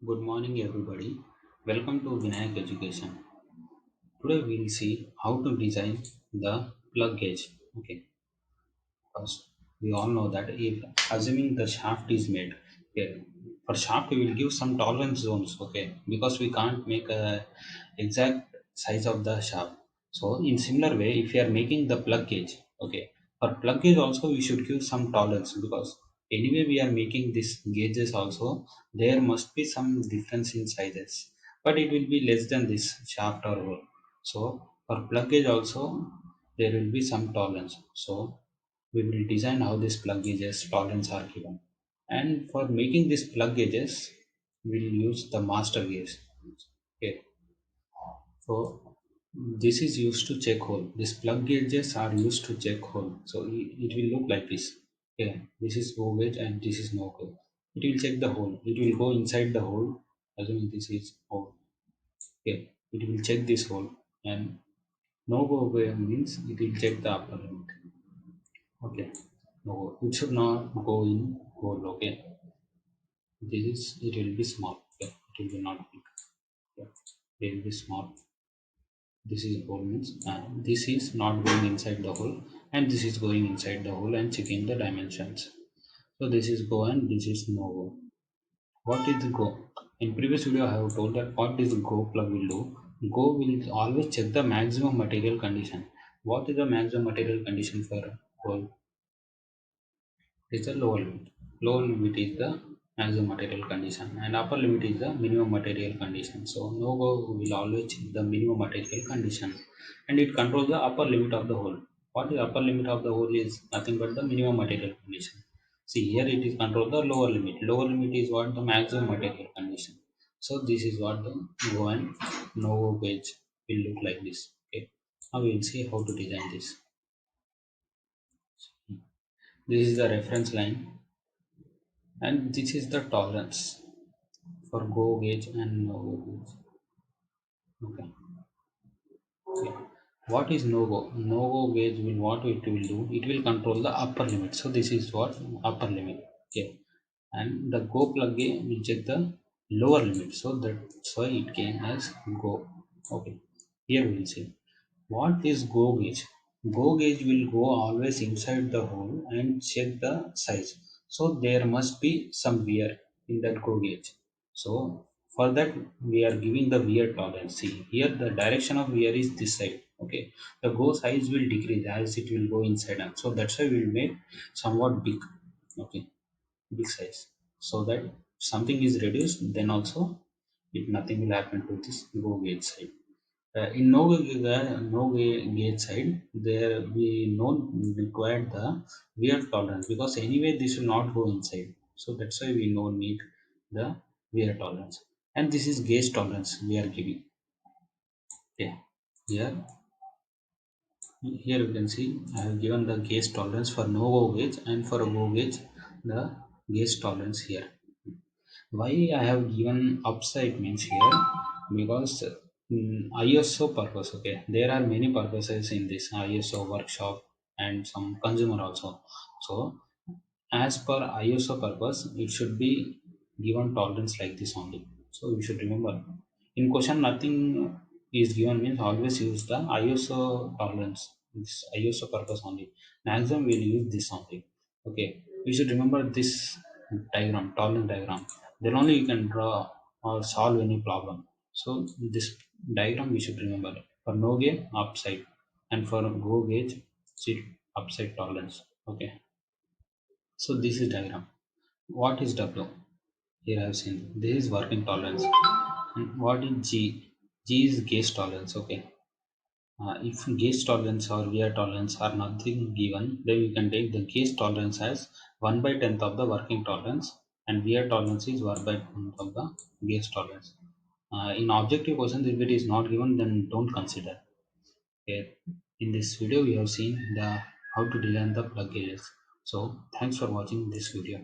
Good morning, everybody. Welcome to Vinayak Education. Today we'll see how to design the plug gauge. Okay, first we all know that if assuming the shaft is made, okay, for shaft we will give some tolerance zones. Okay, because we can't make a exact size of the shaft. So in similar way, if you are making the plug gauge, okay, for plug gauge also we should give some tolerance because anyway we are making these gauges also there must be some difference in sizes, but it will be less than this shaft or hole. So for plug gauge also there will be some tolerance. So we will design how these plug gauges tolerance are given. And for making these plug gauges, we'll use the master gauge. Okay, so this is used to check hole. These plug gauges are used to check hole. So it will look like this. Okay, this is go gauge and this is no go. It will check the hole. It will go inside the hole. Assuming this is hole. Okay, it will check this hole and no go means it will check the upper limit. Okay, no, it should not go in hole. Okay, this is it will be small. Okay, it will be not big. Yeah, it will be small. This is hole means this is not going inside the hole, and this is going inside the hole and checking the dimensions. So this is go and this is no go. What is the go? In previous video, I have told that what is go plug will do. Go will always check the maximum material condition. What is the maximum material condition for hole? Is the lower limit. Lower limit is the maximum material condition and upper limit is the minimum material condition. So no go will always check the minimum material condition and it controls the upper limit of the whole. What is upper limit of the whole is nothing but the minimum material condition. See here it is control the lower limit. Lower limit is what the maximum material condition. So this is what the go and no go gauge will look like this. Okay. Now we will see how to design this. This is the reference line and this is the tolerance for go gauge and no go gauge. Okay. Okay. What is no go? No go gauge will what it will do? It will control the upper limit. So this is what upper limit. Okay. And the go plug gauge will check the lower limit. So that's why it came as go. Okay. Here we will see. What is go gauge? Go gauge will go always inside the hole and check the size. So there must be some wear in that go gauge. So for that we are giving the wear tolerance. See here the direction of wear is this side. Okay, the go size will decrease as it will go inside and so that's why we will make somewhat big. Okay, big size so that something is reduced then also it nothing will happen to this go gauge side. In no gauge side, there we not required the wear tolerance because anyway this will not go inside. So that's why we no need the wear tolerance. And this is gauge tolerance we are giving. Okay. Here, here you can see I have given the gauge tolerance for no go gauge and for a go gauge the gauge tolerance here. Why I have given upside means here because ISO purpose. Okay, there are many purposes in this ISO workshop and some consumer also. So as per ISO purpose it should be given tolerance like this only. So you should remember in question nothing is given means always use the ISO tolerance. This ISO purpose only. Maximum will use this only. Okay, we should remember this diagram, tolerance diagram. Then only you can draw or solve any problem. So this diagram we should remember. For no gauge, upside, and for go gauge, see upside tolerance. Okay. So this is diagram. What is W? Here I have seen. This is working tolerance. And what is G? G is gauge tolerance. Okay. If gauge tolerance or wear tolerance are nothing given, then you can take the gauge tolerance as 1 by 10th of the working tolerance and wear tolerance is 1 by 10th of the gauge tolerance. In objective questions, if it is not given, then don't consider. Okay. In this video, we have seen the how to design the plug gauges. So thanks for watching this video.